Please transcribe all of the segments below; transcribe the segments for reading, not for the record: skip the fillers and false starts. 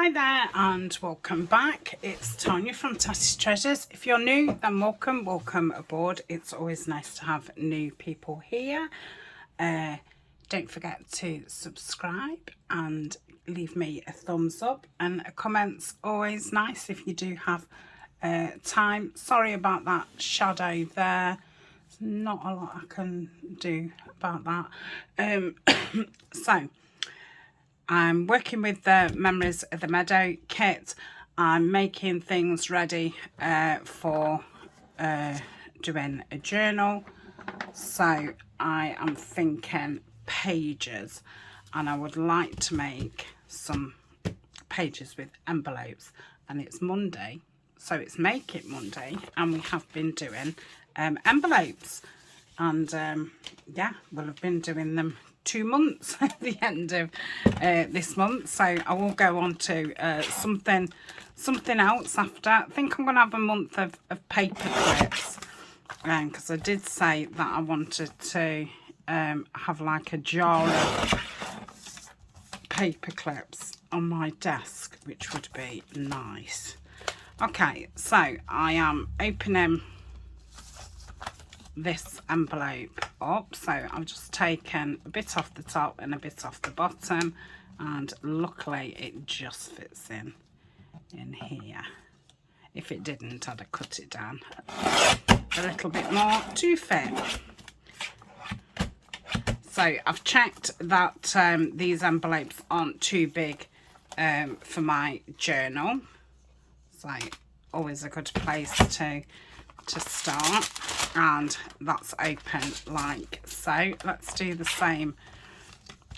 Hi there and welcome back. It's Tanya from Tattie's Treasures. If you're new, then welcome aboard. It's always nice to have new people here. Don't forget to subscribe and leave me a thumbs up, and a comment's always nice if you do have time. Sorry about that shadow there. There's not a lot I can do about that. So I'm working with the Memories of the Meadow kit. I'm making things ready for doing a journal. So I am thinking pages, and I would like to make some pages with envelopes. And it's Monday, so it's Make It Monday, and we have been doing envelopes. And yeah, we'll have been doing them 2 months at the end of this month, so I will go on to something else after. I think I'm gonna have a month of paper clips, because I did say that I wanted to have like a jar of paper clips on my desk, which would be nice. Okay, so I am opening this envelope up. So I've just taken a bit off the top and a bit off the bottom, and luckily it just fits in here. If it didn't, I'd have cut it down a little bit more to fit. So I've checked that these envelopes aren't too big for my journal, so always a good place to start. And that's open like so. Let's do the same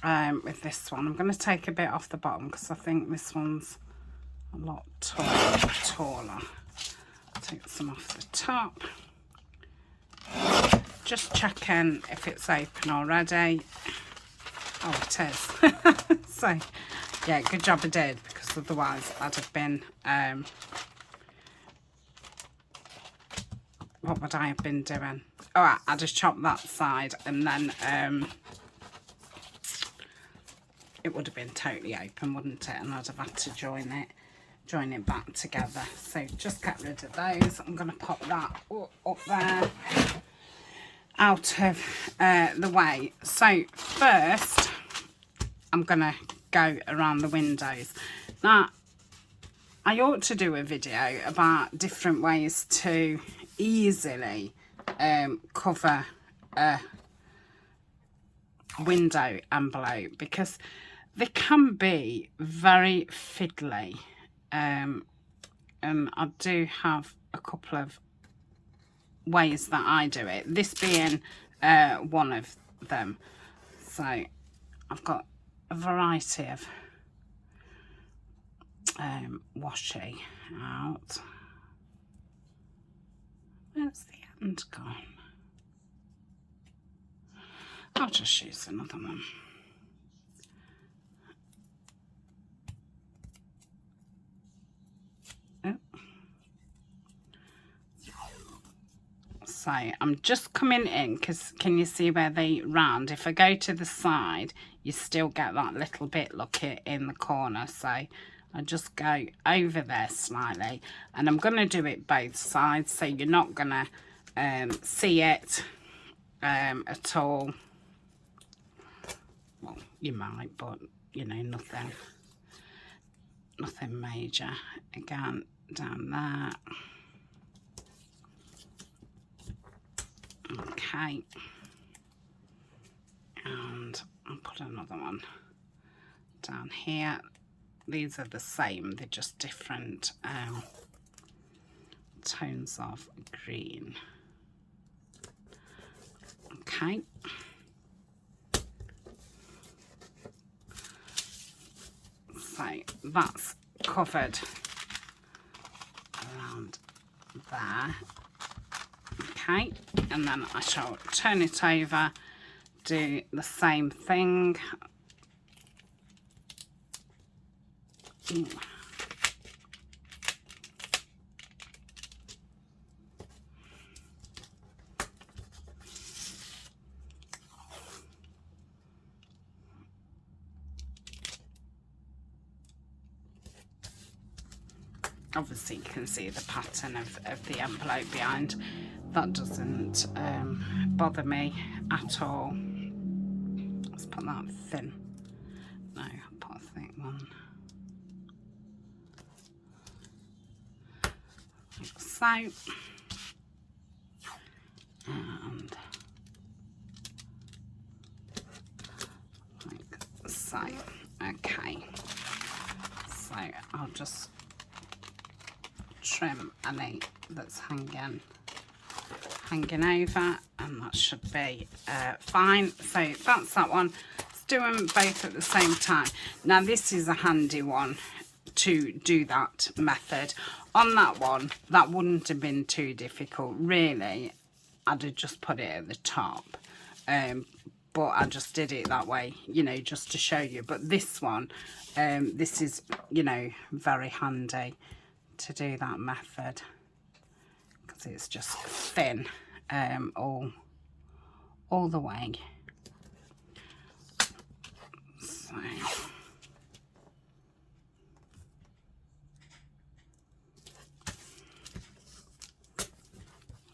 with this one. I'm going to take a bit off the bottom because I think this one's a lot taller. Take some off the top. Just checking if it's open already. Oh, it is. So yeah, good job I did, because otherwise I'd have been what would I have been doing? Oh, I just chopped that side, and then it would have been totally open, wouldn't it? And I'd have had to join it back together. So just get rid of those. I'm going to pop that up there, out of the way. So first, I'm going to go around the windows. Now, I ought to do a video about different ways to easily cover a window envelope, because they can be very fiddly, and I do have a couple of ways that I do it, this being one of them. So I've got a variety of washi out. Where's the end gone? I'll just use another one. Oh. So I'm just coming in, because can you see where they round? If I go to the side, you still get that little bit, look it, in the corner. So I just go over there slightly, and I'm going to do it both sides, so you're not going to see it at all. Well, you might, but you know, nothing major. Again, down there. Okay, and I'll put another one down here. These are the same, they're just different tones of green. Okay, so that's covered around there. Okay, and then I shall turn it over, do the same thing. Ooh. obviously you can see the pattern of the envelope behind. That doesn't bother me at all. Let's put that thin. No, I'll put a thick one. Like so. And like so. Okay. So I'll just trim any that's hanging over, and that should be fine. So that's that one. Let's do them both at the same time. Now this is a handy one to do that method. On that one, that wouldn't have been too difficult really. I'd have just put it at the top, but I just did it that way, you know, just to show you. But this one, this is, you know, very handy to do that method, because it's just thin all the way. So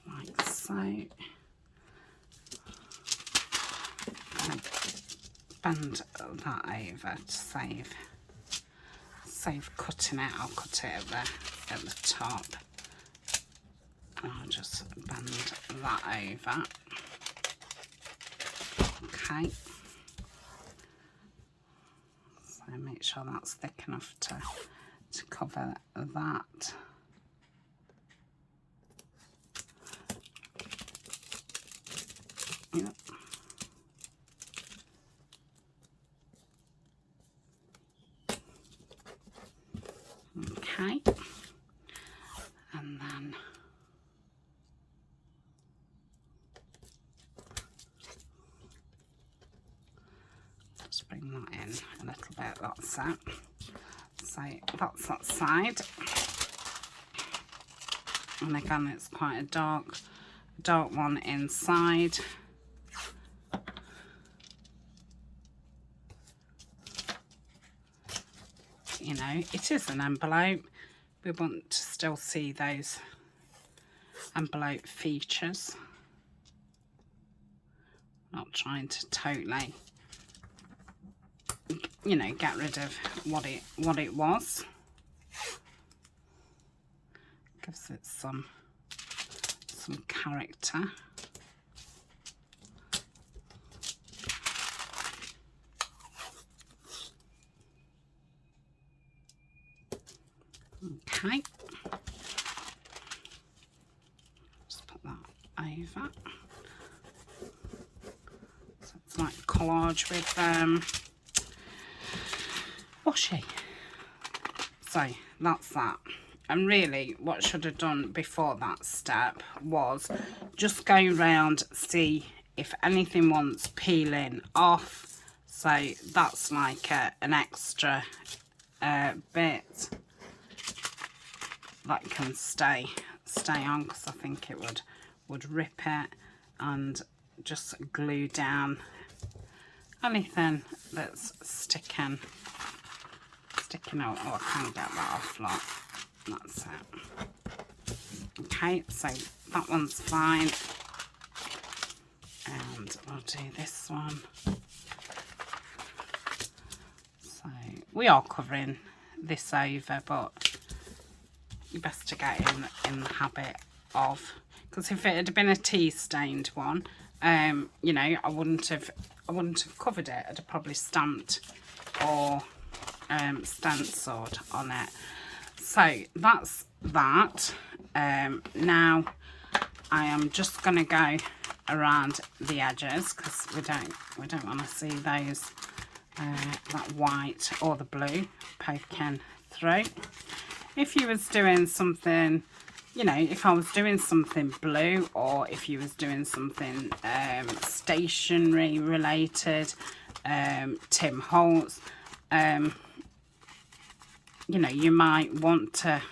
like so. Bend that over to save cutting it. I'll cut it at the top. I'll just bend that over. Okay. So make sure that's thick enough to cover that. Yep. Okay. And then just bring that in a little bit, that's it. So that's that side. And again, it's quite a dark one inside. You know, it is an envelope. We want to still see those envelope features. Not trying to totally, you know, get rid of what it was. Gives it some character. Okay, just put that over. So it's like collage with washi. So that's that. And really what I should have done before that step was just go around, see if anything wants peeling off. So that's like an extra bit that can stay on, because I think it would rip it, and just glue down anything that's sticking out. Oh, I can't get that off, like that's it. Okay, so that one's fine, and I'll do this one. So we are covering this over, but you're best to get in the habit of, because if it had been a tea stained one, you know, I wouldn't have covered it. I'd have probably stamped or stenciled on it. So that's that. Now I am just going to go around the edges, because we don't want to see those that white or the blue poking through. If you was doing something, you know, if I was doing something blue, or if you was doing something stationery related, Tim Holtz, you know, you might want to,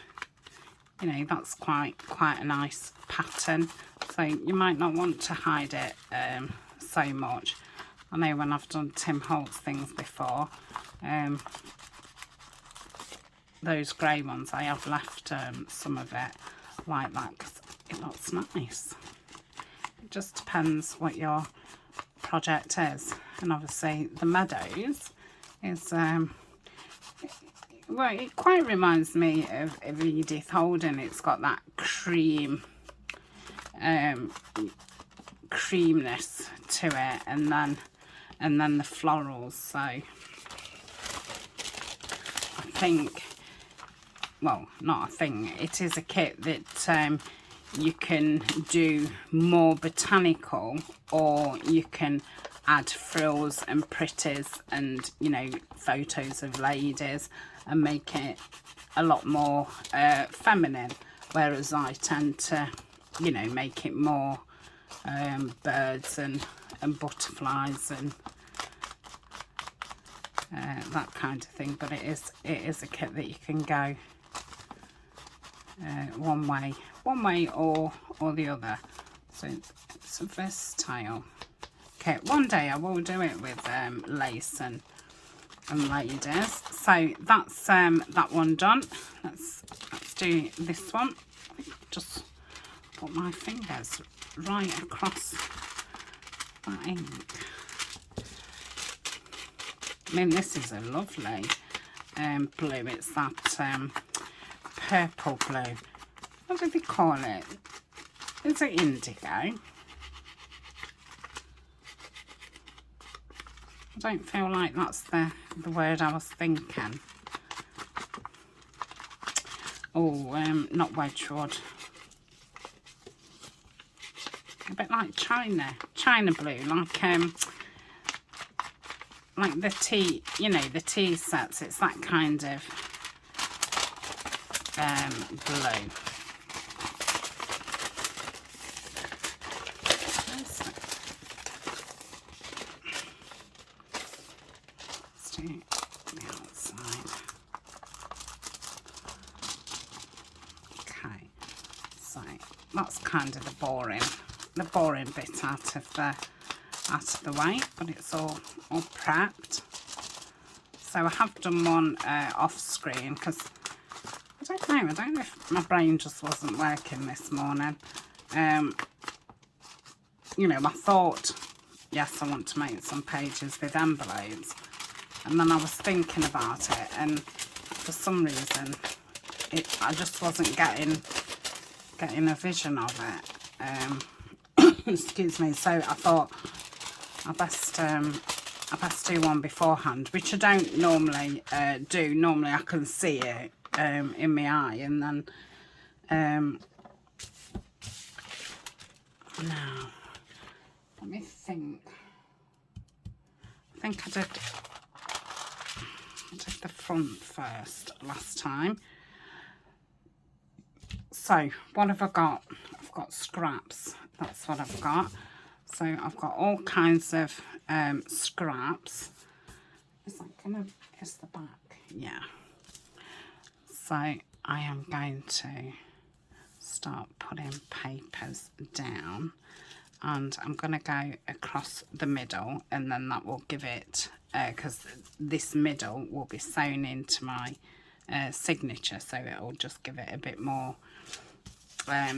you know, that's quite a nice pattern, so you might not want to hide it so much. I know when I've done Tim Holtz things before, those grey ones. I have left some of it like that because it looks nice. It just depends what your project is. And obviously the Meadows is well, it quite reminds me of Edith Holden. It's got that cream creaminess to it, and then the florals. So I think, well, not a thing, it is a kit that you can do more botanical, or you can add frills and pretties and, you know, photos of ladies and make it a lot more feminine, whereas I tend to, you know, make it more birds and butterflies and that kind of thing. But it is a kit that you can go one way or the other. So it's a versatile kit. One day I will do it with lace and ladies. So that's that one done. Let's do this one. Just put my fingers right across that ink. I mean, this is a lovely blue. It's that purple blue. What do they call it? Is it indigo? I don't feel like that's the word I was thinking. Oh, not Wedgwood. A bit like China blue, like the tea, you know, the tea sets. It's that kind of blue. Let's do the outside. Okay, so that's kind of the boring bit out of the way, but it's all prepped. So I have done one off screen because I don't know if my brain just wasn't working this morning. You know, I thought, yes, I want to make some pages with envelopes, and then I was thinking about it, and for some reason I just wasn't getting a vision of it. Excuse me. So I thought I best do one beforehand, which I don't normally do. Normally I can see it in my eye, and then now let me think. I think I did the front first last time. So what have I got? I've got scraps. That's what I've got. So I've got all kinds of scraps. Is that gonna, is the back? Yeah. So I am going to start putting papers down, and I'm going to go across the middle, and then that will give it, because this middle will be sewn into my signature, so it will just give it a bit more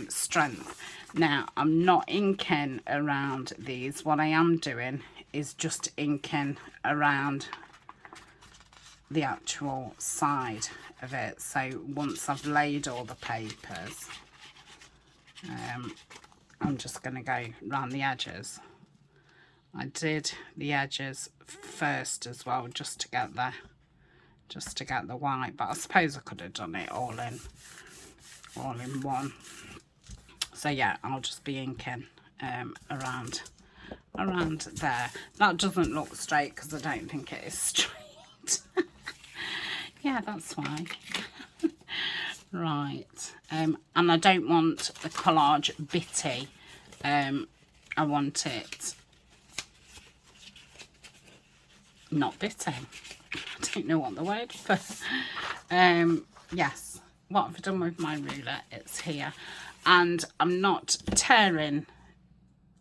strength. Now I'm not inking around these. What I am doing is just inking around the actual side of it. So once I've laid all the papers, I'm just going to go around the edges. I did the edges first as well, just to get the white, but I suppose I could have done it all in one. So yeah, I'll just be inking around there. That doesn't look straight because I don't think it is straight. Yeah, that's why. Right, and I don't want the collage bitty. I want it not bitty. I don't know what the word for. Yes, what have I done with my ruler? It's here, and I'm not tearing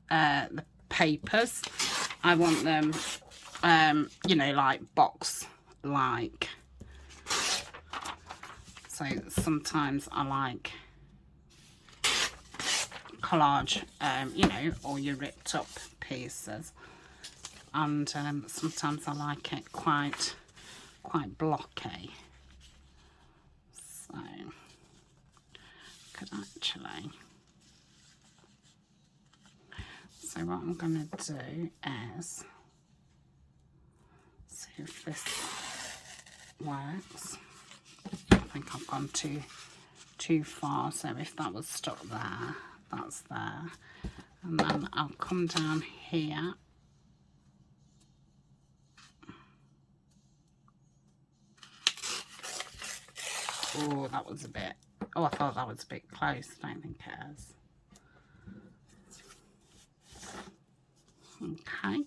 the papers. I want them, you know, like box like. So sometimes I like collage, you know, all your ripped up pieces, and sometimes I like it quite blocky. So could actually, so what I'm going to do is see if this works. I think I've gone too far, so if that was stuck there, that's there, and then I'll come down here. Oh, that was a bit, oh, I thought that was a bit close. I don't think it is. Okay.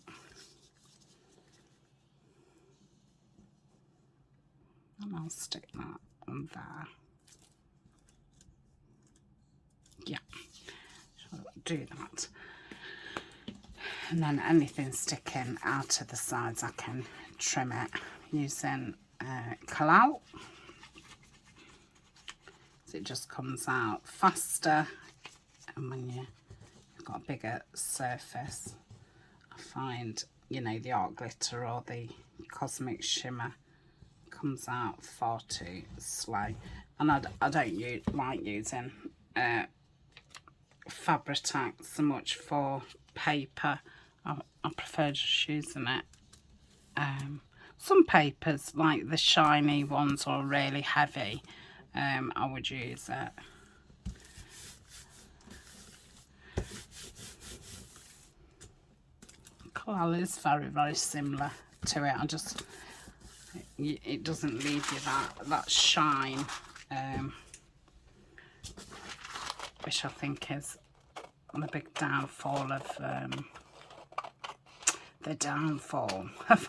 And I'll stick that on there. Yeah, so I'll do that. And then anything sticking out of the sides, I can trim it using Collage. So it just comes out faster, and when you've got a bigger surface, I find, you know, the art glitter or the cosmic shimmer comes out far too slow. And I don't like using Fabri-Tac so much for paper. I prefer just using it. Some papers, like the shiny ones or really heavy, I would use it. Collage is very similar to it. It doesn't leave you that shine, which I think is the big downfall of the downfall of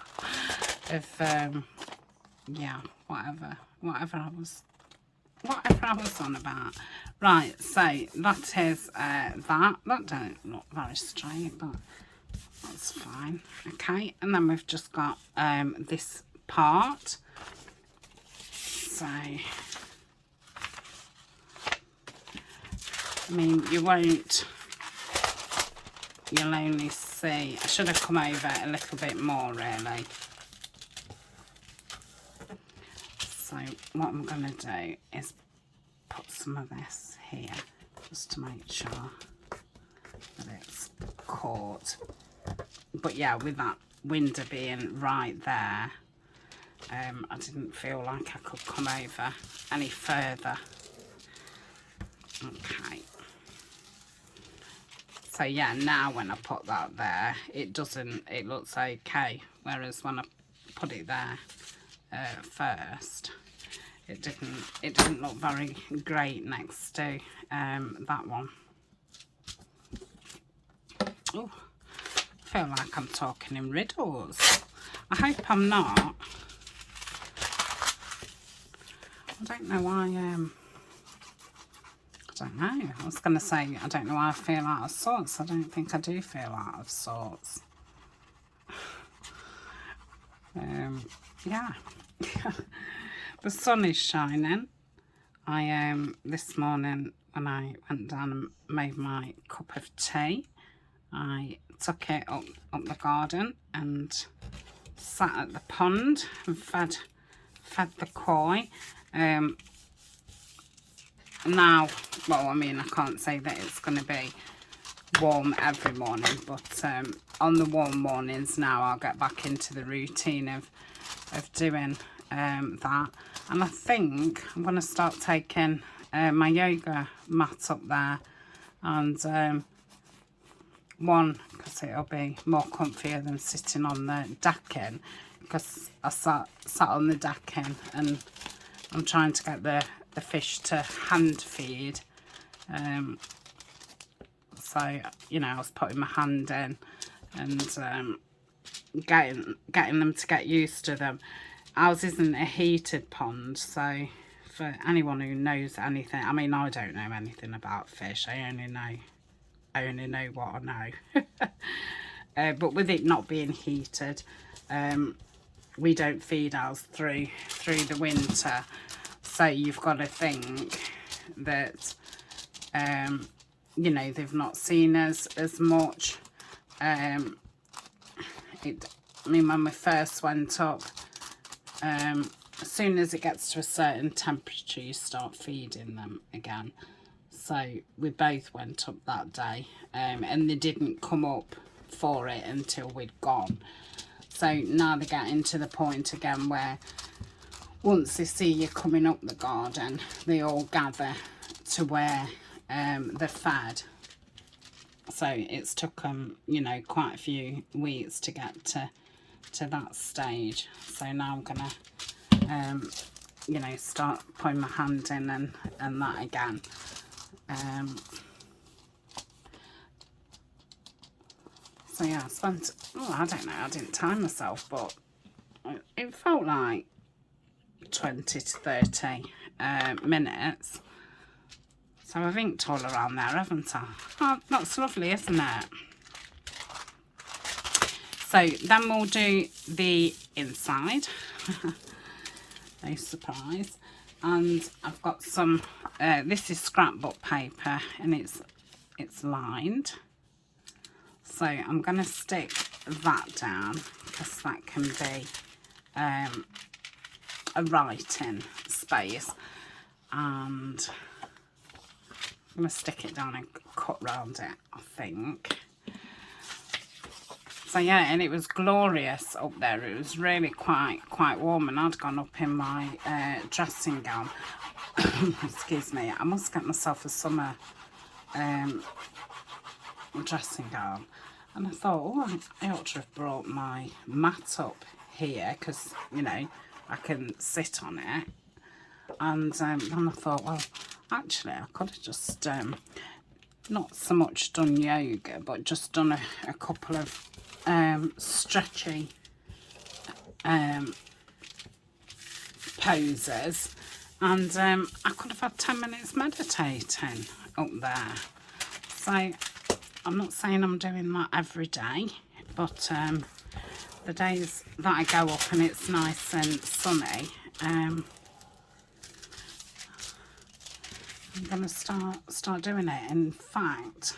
yeah, whatever I was on about. Right, so that is that don't look very straight, but that's fine. Okay, and then we've just got this part. So I mean, you'll only see, I should have come over a little bit more really. So what I'm going to do is put some of this here just to make sure that it's caught. But yeah, with that window being right there, I didn't feel like I could come over any further. Okay. So yeah, now when I put that there, it looks okay. Whereas when I put it there first, it didn't look very great next to that one. Oh, I feel like I'm talking in riddles. I hope I'm not. I don't know why, I don't know. I was going to say, I don't know why I feel out of sorts. I don't think I do feel out of sorts. Yeah. The sun is shining. This morning when I went down and made my cup of tea, I took it up the garden and sat at the pond and fed the koi. Now, well, I mean, I can't say that it's going to be warm every morning, but on the warm mornings now I'll get back into the routine of doing that. And I think I'm going to start taking my yoga mat up there, and one, because it'll be more comfier than sitting on the decking, because I sat on the decking and I'm trying to get the fish to hand feed. So, you know, I was putting my hand in and getting them to get used to them. Ours isn't a heated pond, so for anyone who knows anything, I mean, I don't know anything about fish. I only know what I know. But with it not being heated, we don't feed ours through the winter. So you've got to think that, you know, they've not seen us as much. I mean, when we first went up, as soon as it gets to a certain temperature, you start feeding them again. So we both went up that day, and they didn't come up for it until we'd gone. So now they're getting to the point again where once they see you coming up the garden, they all gather to where they're fed. So it's took them, you know, quite a few weeks to get to that stage. So now I'm gonna, you know, start putting my hand in and that again. So yeah, I spent, oh, I don't know, I didn't time myself, but it felt like 20 to 30 minutes. So I've inked all around there, haven't I? Oh, that's lovely, isn't it? So then we'll do the inside. No surprise. And I've got some, this is scrapbook paper, and it's lined. So I'm going to stick that down because that can be a writing space. And I'm going to stick it down and cut round it, I think. So yeah, and it was glorious up there. It was really quite warm, and I'd gone up in my dressing gown. Excuse me, I must get myself a summer dressing gown. And I thought, oh, I ought to have brought my mat up here because, you know, I can sit on it. And then I thought, well, actually, I could have just not so much done yoga, but just done a couple of stretchy poses, and I could have had 10 minutes meditating up there. So I'm not saying I'm doing that every day, but the days that I go up and it's nice and sunny, I'm going to start doing it. In fact,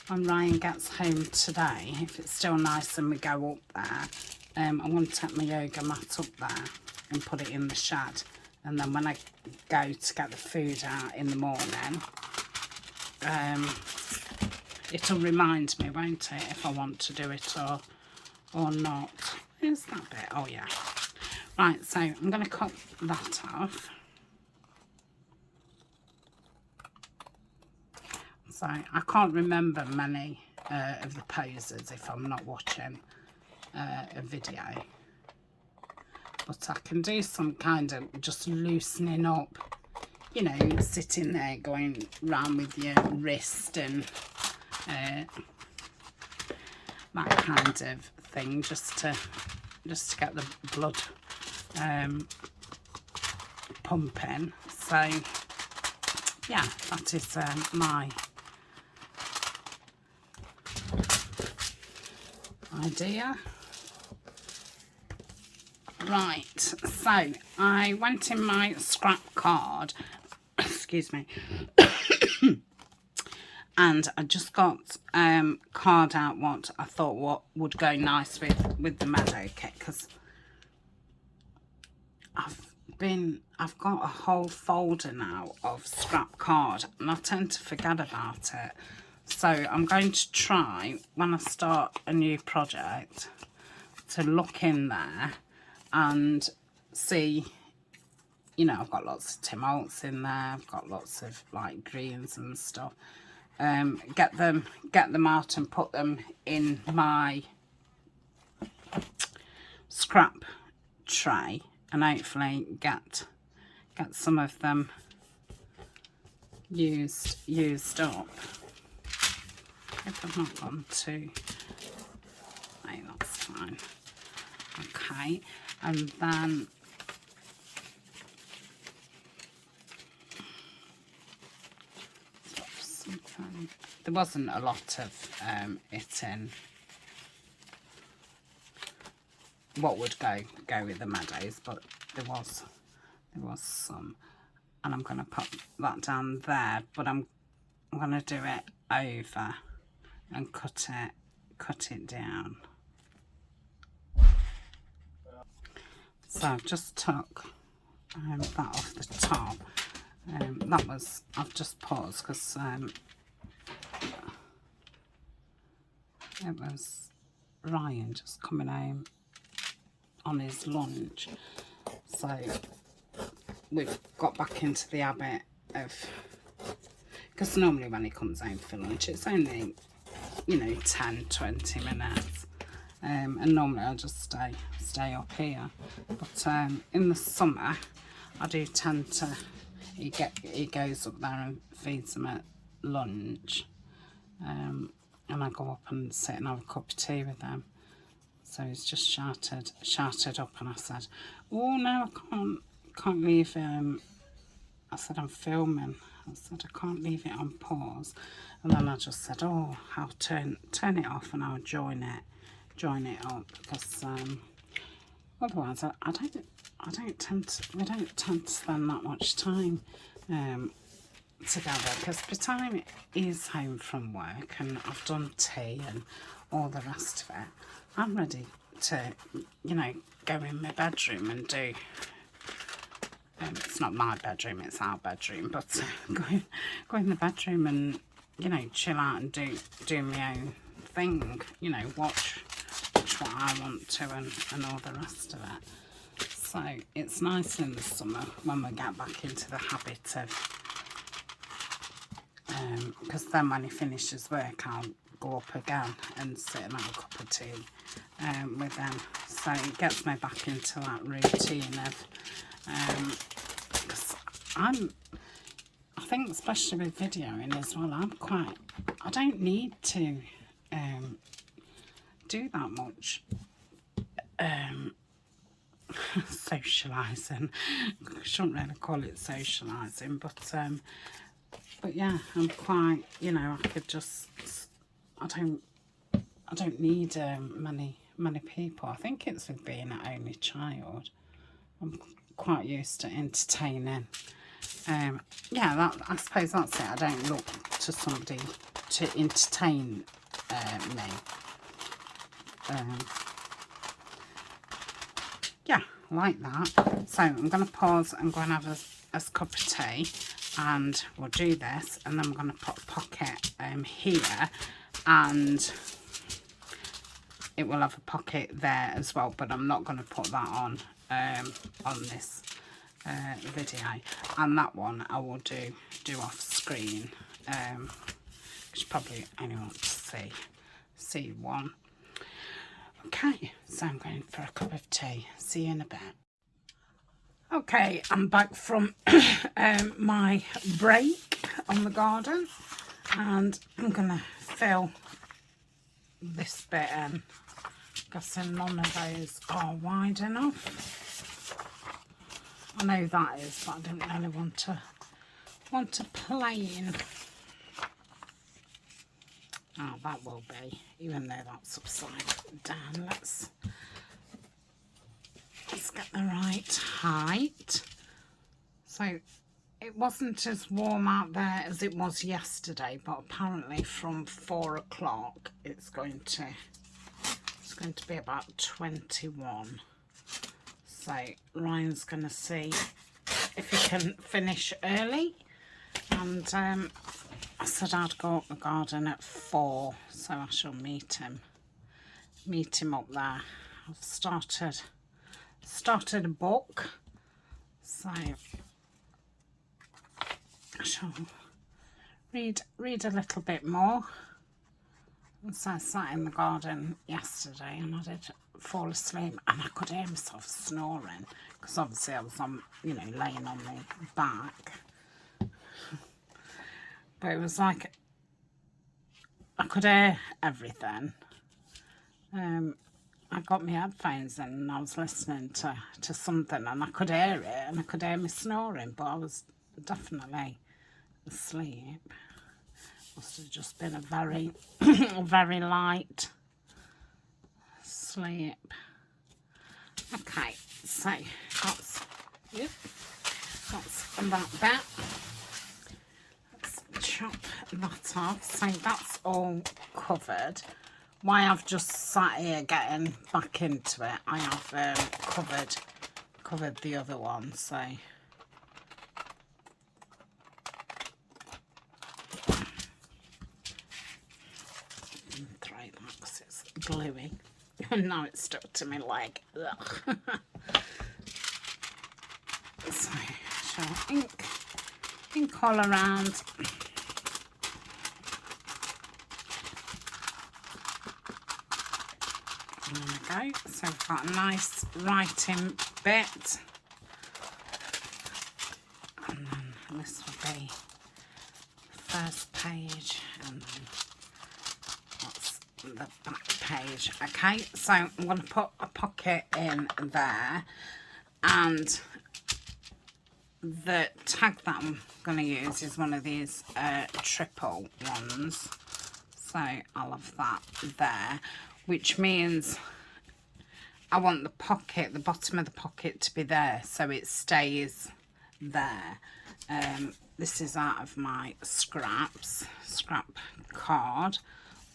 when Ryan gets home today, if it's still nice and we go up there, I'm going to take my yoga mat up there and put it in the shed. And then when I go to get the food out in the morning, it'll remind me, won't it, if I want to do it or not. Where's that bit? Oh yeah. Right, so I'm going to cut that off. So I can't remember many of the poses if I'm not watching a video. But I can do some kind of just loosening up, you know, sitting there going round with your wrist and that kind of thing, just to get the blood pumping. So yeah, that is my idea. Right, so I went in my scrap card, excuse me, and I just got card out what I thought what would go nice with the Meadow kit, because I've got a whole folder now of scrap card and I tend to forget about it. So I'm going to try, when I start a new project, to look in there and see, you know, I've got lots of Tim Holtz in there, I've got lots of like greens and stuff. Get them out and put them in my scrap tray, and hopefully get some of them used up. If I've not gone to, no, that's fine. Okay, and then something. There wasn't a lot of it in what would go with the Meadows, but there was There was some, and I'm going to put that down there, but I'm going to do it over and cut it down. So I've just took that off the top. That was, I've just paused because it was Ryan just coming home on his lunch. So we've got back into the habit of, because normally when he comes home for lunch it's only, you know, 10-20 minutes, and normally I'll just stay up here, but in the summer I do tend to, he goes up there and feeds them at lunch, and I go up and sit and have a cup of tea with them. So he's just shouted up, and I said, oh no, I can't leave, I said, I'm filming. I said, I can't leave it on pause. And then I just said, oh, I'll turn it off and I'll join it up, because otherwise we don't tend to spend that much time together, because by the time he's home from work and I've done tea and all the rest of it, I'm ready to, you know, go in my bedroom and do, it's not my bedroom, it's our bedroom, but go in the bedroom and, you know, chill out and do my own thing, you know, watch what I want to and all the rest of it. So it's nice in the summer when we get back into the habit of, because then when he finishes work I'll go up again and sit and have a cup of tea with them. So it gets me back into that routine of, because I think especially with videoing as well, I don't need to do that much socialising. I shouldn't really call it socialising, but yeah, I'm quite, you know, I could just, I don't need many people. I think it's with being an only child, I'm quite used to entertaining. Yeah, I suppose that's it. I don't look to somebody to entertain me. Yeah, like that. So I'm going to pause and go and have a cup of tea, and we'll do this, and then I'm going to put a pocket here, and it will have a pocket there as well, but I'm not going to put that on this video, and that one I will do off screen, because you probably only want to see one. Okay, so I'm going for a cup of tea. See you in a bit. Okay, I'm back from my break on the garden, and I'm gonna fill this bit in. Guessing none of those are wide enough. I know that is, but I don't really want to plain. Oh, that will be, even though that's upside down. Let's get the right height. So it wasn't as warm out there as it was yesterday, but apparently from 4 o'clock it's going to be about 21. So Ryan's going to see if he can finish early, and I said I'd go up the garden at 4, so I shall meet him up there. I've started a book, so I shall read a little bit more. And so I sat in the garden yesterday and I did fall asleep, and I could hear myself snoring, because obviously I was on, you know, laying on my back. But it was like I could hear everything. I got my headphones in and I was listening to something, and I could hear it, and I could hear me snoring, but I was definitely asleep. Must have just been a very, very light sleep. Okay, so that's, yep, that bit. Let's chop that off. So that's all covered. Why I've just sat here getting back into it, I have covered the other one, so throw that because it's gluey. And now it's stuck to my leg. Ugh. So, shall ink all around. There we go. So we've got a nice writing bit. And then this will be the first page, and then that's the back page. Okay, so I'm going to put a pocket in there, and the tag that I'm going to use is one of these triple ones. So I'll have that there, which means I want the pocket, the bottom of the pocket to be there so it stays there. This is out of my scrap card,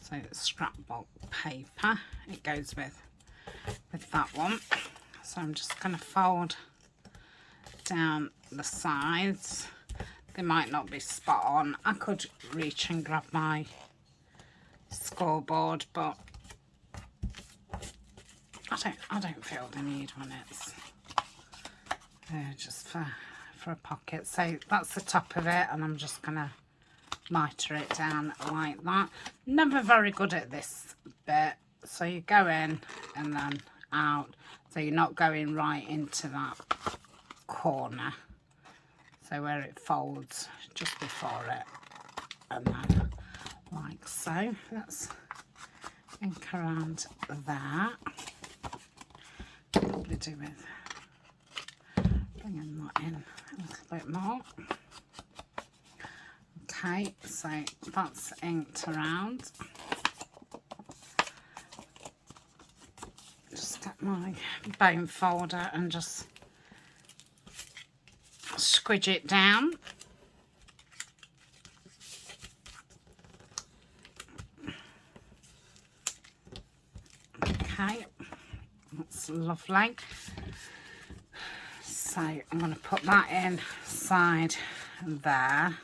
so it's scrapbook paper. It goes with that one. So I'm just going to fold down the sides. They might not be spot on. I could reach and grab my scoreboard, but I don't feel the need when it's just for a pocket. So that's the top of it, and I'm just gonna miter it down like that. Never very good at this bit, so you go in and then out, so you're not going right into that corner, so where it folds just before it, and then like so. Let's ink around there. Probably do with bringing that in a little bit more. Okay, so that's inked around. Just get my bone folder and just squidge it down. Okay, that's lovely. So I'm going to put that inside there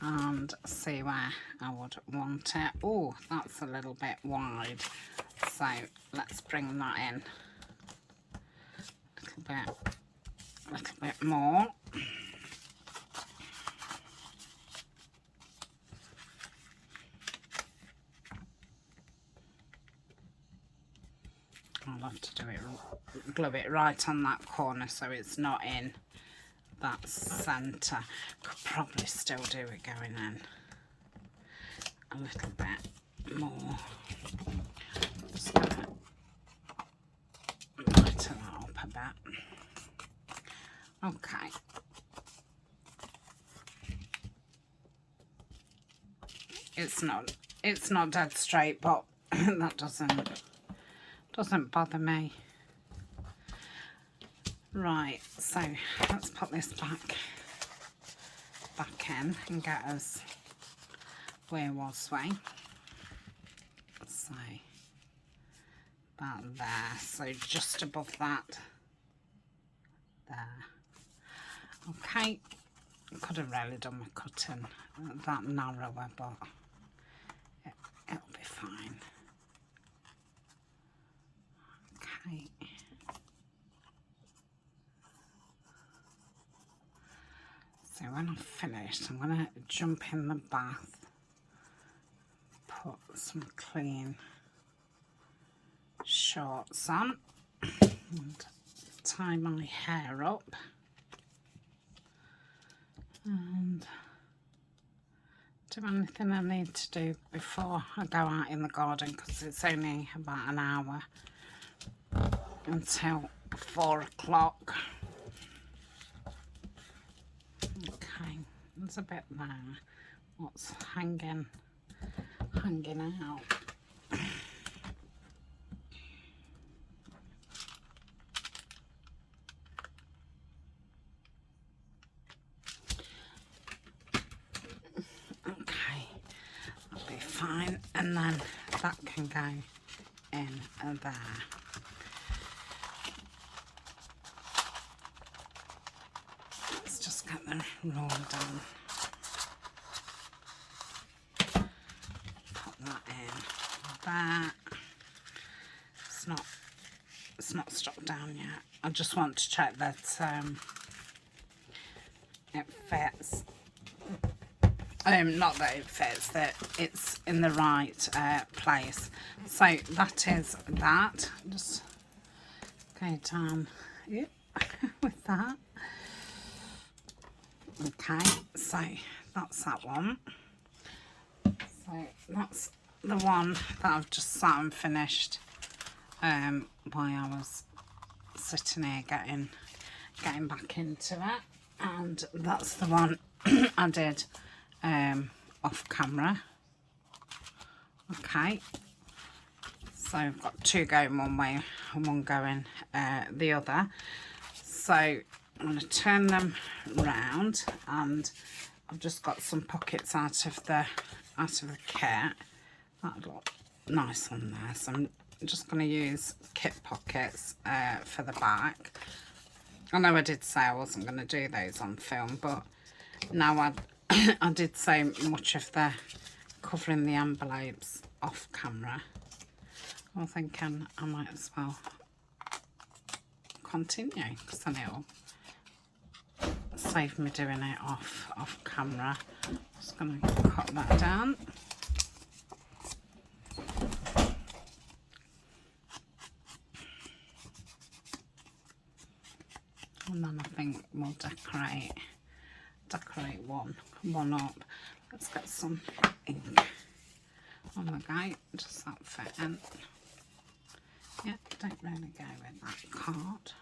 and see where I would want it. Oh, that's a little bit wide, so let's bring that in a little bit more. I'll have to do it, glue it right on that corner so it's not in that centre. Could probably still do it going in a little bit more. Just gonna lighten that up a bit. Okay. It's not dead straight, but that doesn't bother me. Right, so let's put this back in and get us where was we. So that there, so just above that there. Okay, could have really done my cutting that narrower, but it'll be fine. Okay. So when I've finished, I'm going to jump in the bath, put some clean shorts on and tie my hair up and do anything I need to do before I go out in the garden, because it's only about an hour until 4 o'clock. Okay, there's a bit there. What's hanging out? fine, and then that can go in there. Let's just get the roll done. Put that in there. It's not stuck down yet. I just want to check that it fits. Not that it fits, that it's in the right place. So that is that. Just go down with that. Okay, so that's that one. So that's the one that I've just sat and finished while I was sitting here getting back into it, and that's the one I did off camera. Okay, so I've got two going one way and one going the other. So I'm going to turn them round, and I've just got some pockets out of the kit. That'll look nice on there. So I'm just going to use kit pockets for the back. I know I did say I wasn't going to do those on film, but now I did so much of the covering the envelopes off camera, I'm thinking I might as well continue, because then it'll save me doing it off camera. Just going to cut that down. And then I think we'll decorate one up. Let's get some ink on the go. Does that fit in? Yeah, don't really go with that card.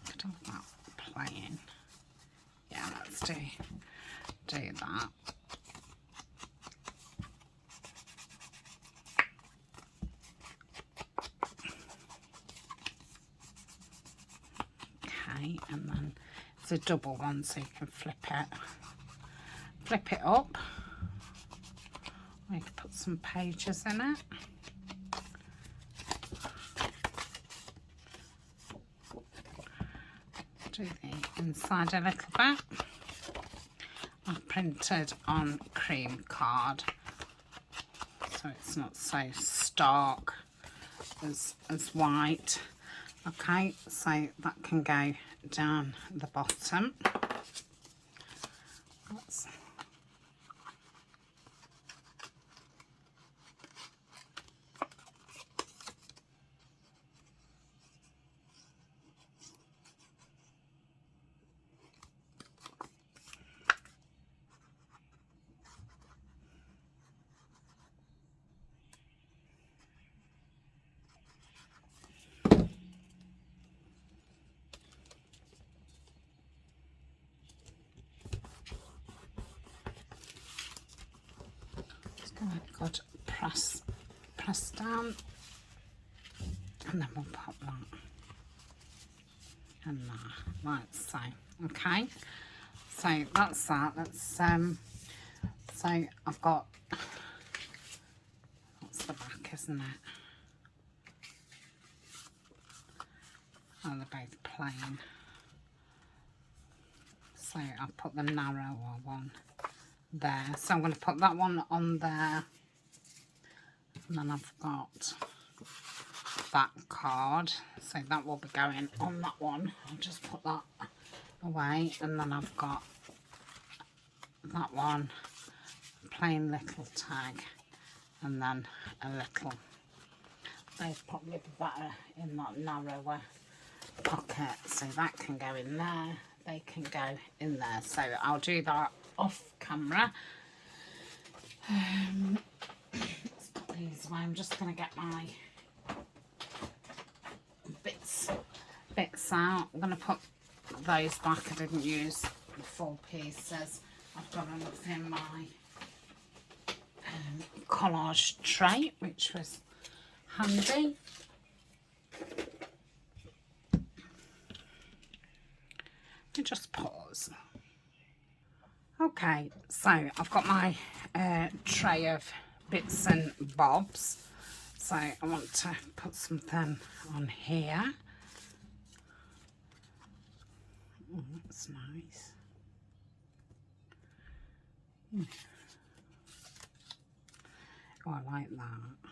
Could have that plain. Yeah, let's do that. And then it's a double one, so you can flip it up. We can put some pages in it. Do the inside a little bit. I've printed on cream card, so it's not so stark as white. Okay, so that can go down the bottom. Let's got press down, and then we'll pop that in there, like so. Okay, so that's that. Let's so I've got, that's the back, isn't it? Oh, they're both plain. So I'll put the narrower one there. So I'm going to put that one on there, and then I've got that card, so that will be going on that one. I'll just put that away, and then I've got that one, plain little tag, and then a little, they'd probably be better in that narrower pocket, so that can go in there, they can go in there. So I'll do that off camera. Let's put these away. I'm just going to get my bits out. I'm going to put those back. I didn't use the full pieces. I've got enough in my collage tray, which was handy. You just pause. Okay, so I've got my tray of bits and bobs. So I want to put something on here. Oh, that's nice. Oh, I like that.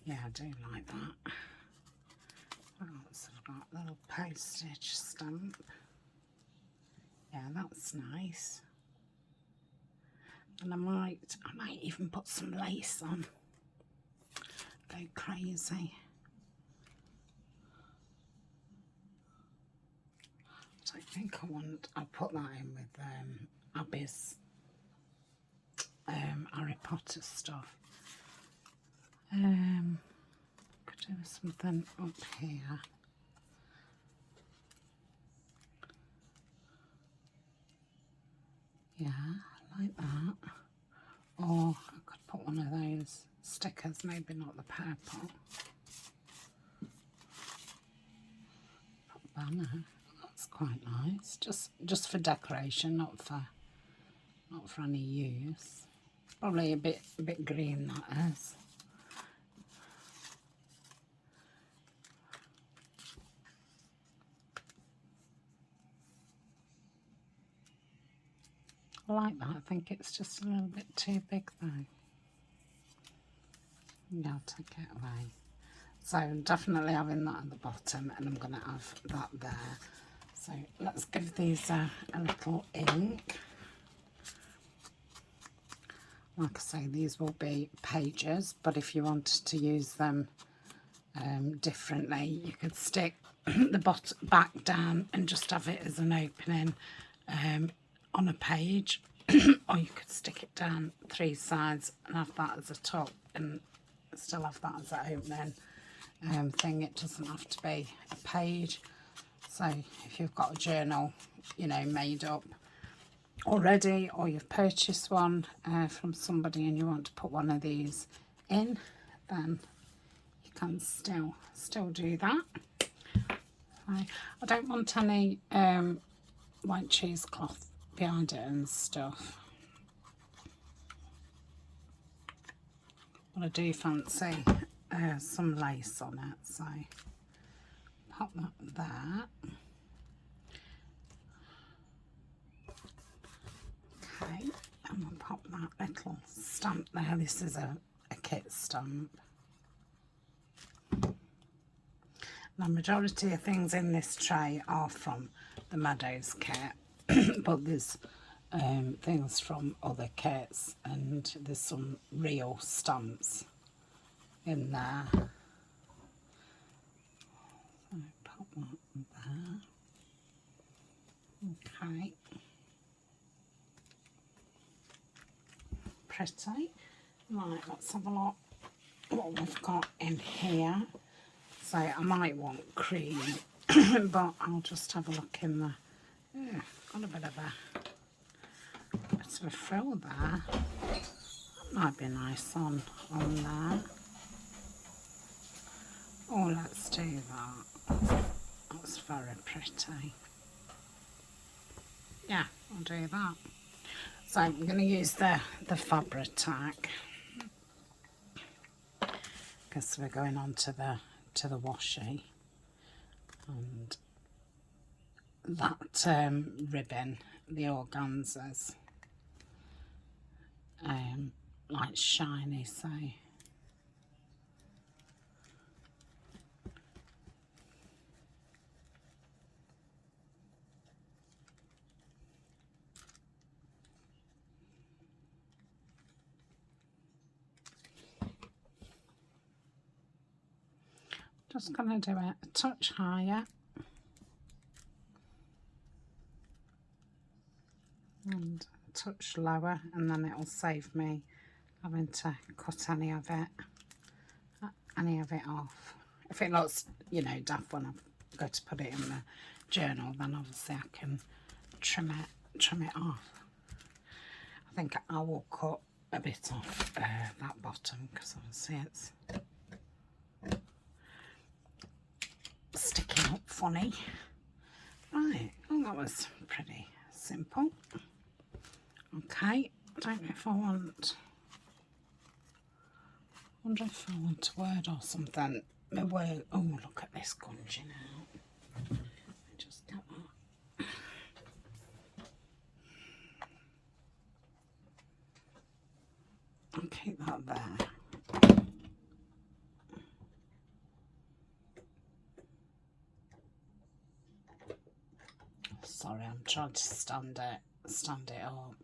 Yeah, I do like that. Oh, so I've got a little postage stamp. Yeah, that's nice. And I might even put some lace on. Go crazy. I don't think I want. I'll put that in with Abby's Harry Potter stuff. Could do something up here. Yeah, I like that. Or I could put one of those stickers, maybe not the purple. Put a banner. That's quite nice. Just for decoration, not for any use. Probably a bit green, that is. I like that. I think it's just a little bit too big though. Yeah, I'll take it away. So I'm definitely having that at the bottom, and I'm going to have that there. So let's give these a little ink. Like I say, these will be pages, but if you wanted to use them differently, you could stick the back down and just have it as an opening on a page, or you could stick it down 3 sides and have that as a top and still have that as an opening thing. It doesn't have to be a page. So if you've got a journal, you know, made up already, or you've purchased one from somebody and you want to put one of these in, then you can still do that. I don't want any white cheesecloth behind it and stuff, but I do fancy some lace on it, so pop that there. Okay, and we'll pop that little stamp there. This is a kit stamp. The majority of things in this tray are from the Meadows kit, but there's things from other kits, and there's some real stamps in there. So pop that there. Okay. Pretty. Right, let's have a look what we've got in here. So I might want cream, but I'll just have a look in the. Yeah, got a bit of a frill there. That might be nice on there. Oh, let's do that. That's very pretty. Yeah, I'll do that. So I'm going to use the fabric tack, because we're going on to the washi, and that ribbon, the organza's like shiny, so just going to do it a touch higher and a touch lower, and then it'll save me having to cut any of it off. If it looks, you know, daft when I go to put it in the journal, then obviously I can trim it off. I think I will cut a bit off that bottom, because obviously it's sticking up funny. Right, oh, that was pretty simple. Okay, I don't know if I wonder if I want a word or something. My word. Oh, look at this gungeon out. Let me just get that. I'll keep that there. Sorry, I'm trying to stand it up.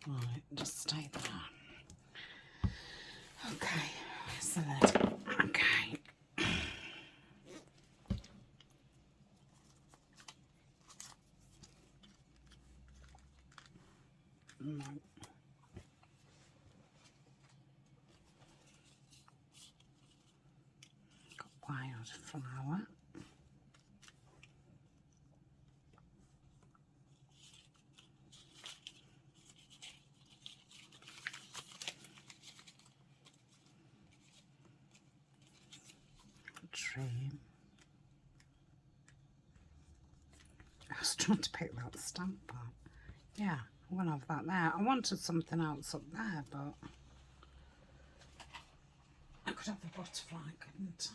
Right, just stay there. Okay, so then, okay. No. Got wildflower. Dream. I was trying to pick that stamp up. Yeah, I'm gonna have that there. I wanted something else up there, but I could have the butterfly, couldn't I?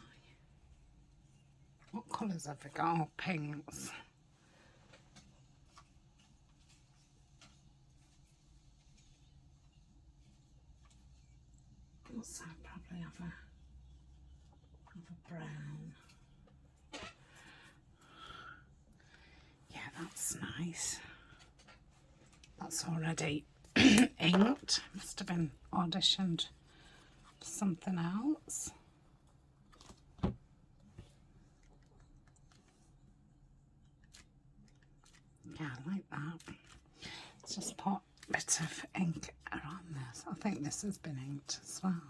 What colours have we got? Oh, pinks. Also, probably have a brown. Yeah, that's nice. That's already inked. Must have been auditioned for something else. Yeah, I like that. Let's just put a bit of ink around this. I think this has been inked as well.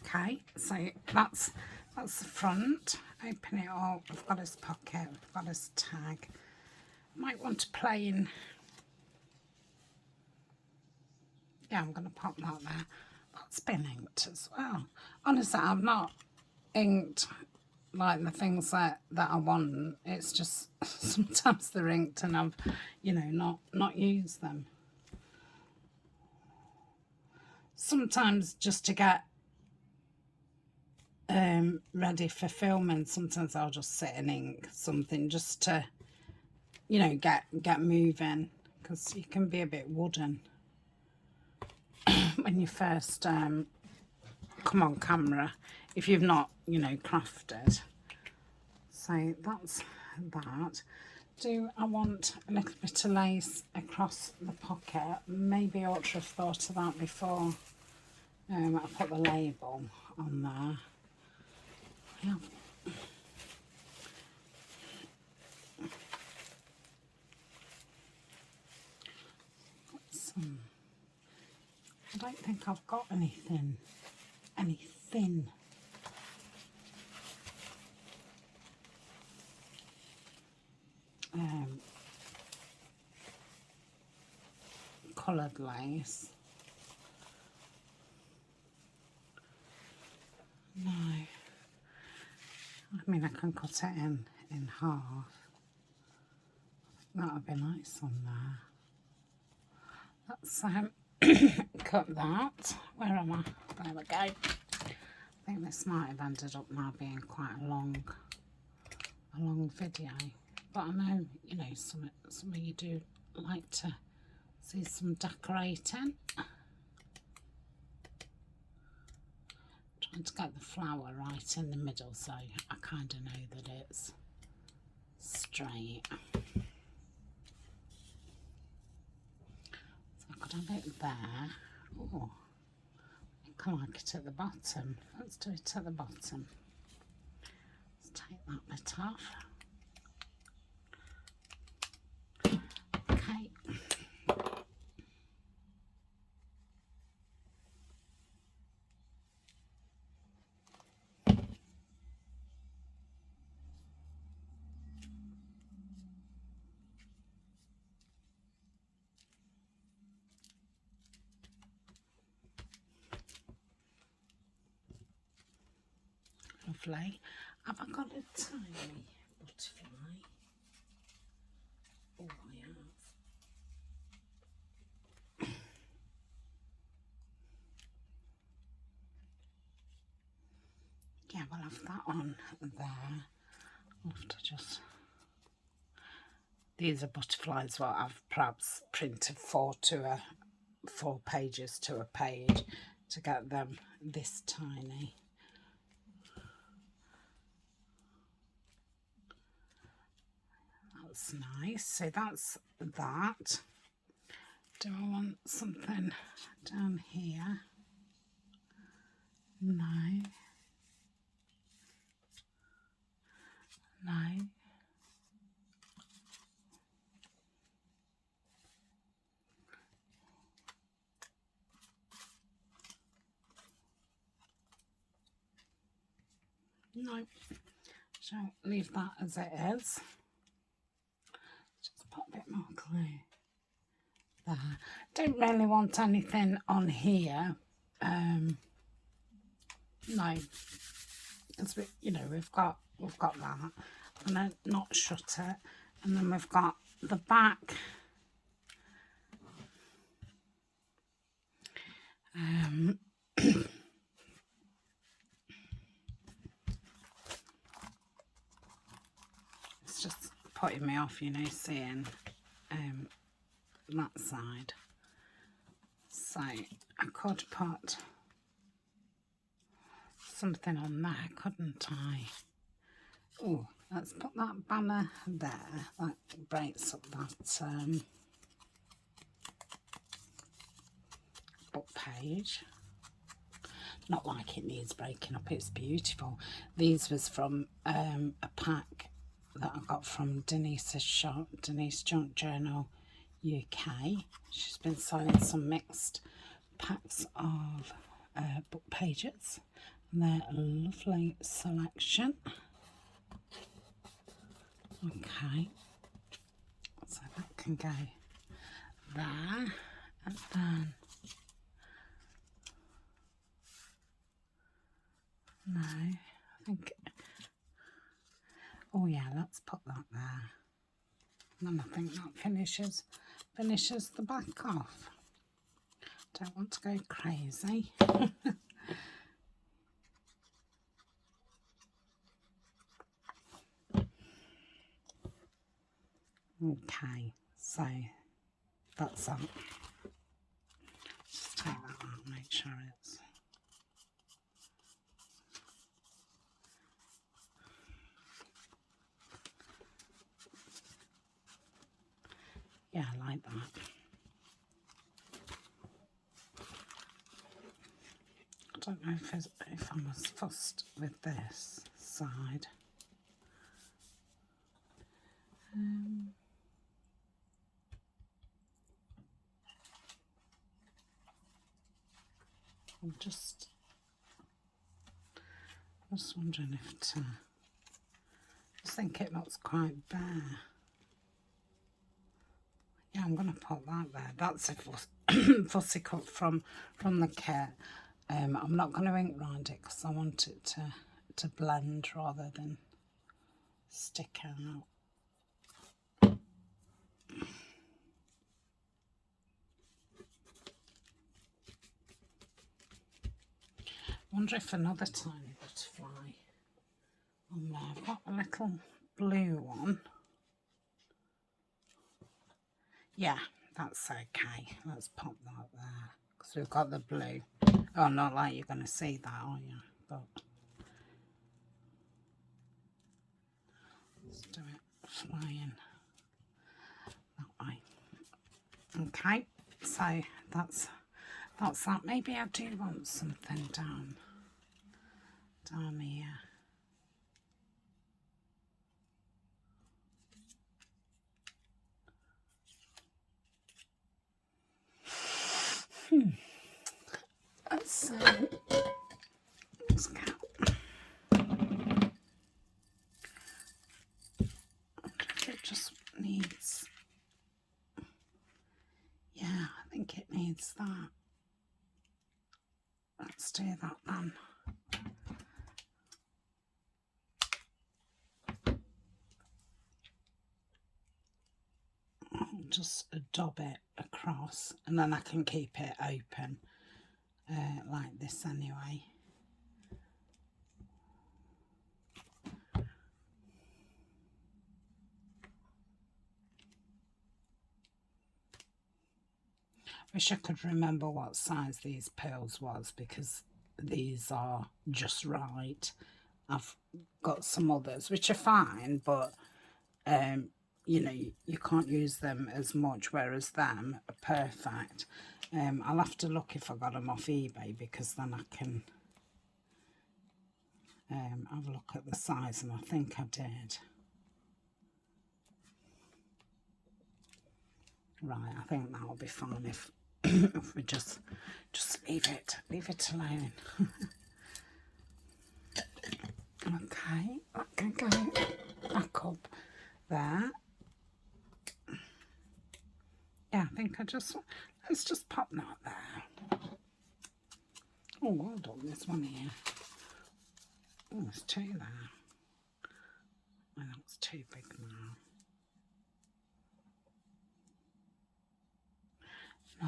Okay, so that's the front. Open it up. We've got his pocket. We've got his tag. Might want to play in. Yeah, I'm going to pop that there. That's been inked as well. Honestly, I've not inked like the things that I want. It's just sometimes they're inked and I've, you know, not used them. Sometimes just to get ready for filming, sometimes I'll just sit and ink something just to, you know, get moving, because you can be a bit wooden when you first come on camera if you've not, you know, crafted. So that's that. Do I want a little bit of lace across the pocket? Maybe I ought to have thought of that before I put the label on there. Yeah. I don't think I've got anything thin. Coloured lace. No. I mean, I can cut it in half. That would be nice on there. Let's cut that. Where am I? There we go. I think this might have ended up now being quite a long video. But I know, you know, some of you do like to see some decorating. Trying to get the flower right in the middle so I kind of know that it's straight. So I could have it there. Oh, I can like it at the bottom. Let's do it at the bottom. Let's take that bit off. Okay. Lovely. Have I got a tiny butterfly? Oh, I have. Yeah, we'll have that on there. I'll have to just... These are butterflies what I've perhaps printed 4 pages to a page to get them this tiny. That's nice. So that's that. Do I want something down here? No. No. No. So leave that as it is. Just put a bit more glue there. Don't really want anything on here. No, because you know we've got that. I'm gonna not shut it, and then we've got the back. It's just putting me off, you know, seeing that side. So I could put something on there, couldn't I? Oh, let's put that banner there. That breaks up that book page. Not like it needs breaking up, it's beautiful. These was from a pack that I got from Denise's shop, Denise Junk Journal UK. She's been selling some mixed packs of book pages, and they're a lovely selection. Okay, so that can go there, and then no, I think, oh yeah, let's put that there. And I think that finishes the back off. Don't want to go crazy. Okay, so that's that. Just take that out and make sure it's... Yeah, I like that. I don't know if I was fussed with this side. I'm just wondering if to... I just think it looks quite bare. Yeah, I'm going to put that there. That's a fussy cut from the kit. I'm not going to ink round it because I want it to blend rather than stick out. I wonder if another tiny butterfly on there. I've got a little blue one. Yeah, that's okay. Let's pop that there because we've got the blue. Oh, not like you're going to see that, are you? But let's do it flying that way. Okay, so that's that. Maybe I do want something down here. Let's go. It just needs, yeah, I think it needs that. Let's do that then. I'll just dab it across, and then I can keep it open like this anyway. Wish I could remember what size these pearls was, because these are just right. I've got some others which are fine, but you know, you can't use them as much, whereas them are perfect. I'll have to look if I got them off eBay, because then I can have a look at the size, and I think I did. Right, I think that'll be fine if if we just leave it alone. Okay, that can go back up there. Yeah, I think let's just pop that there. Oh, well done, this one here. Oh, there's two there. Oh, that's too big now. No.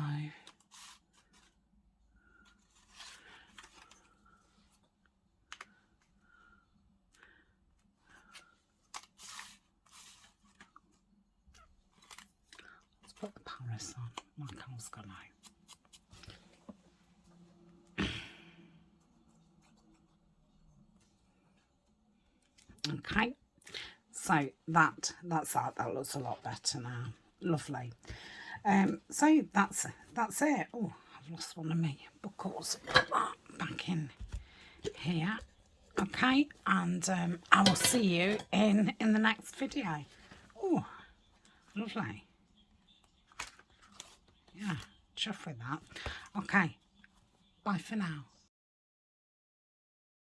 Let's put the Paris on, like I was gonna. Okay, so that's that. That looks a lot better now. Lovely. So that's it. Oh, I've lost one of my buckles. Put that back in here. Okay, and I will see you in the next video. Oh, lovely. Yeah, chuff with that. Okay, bye for now.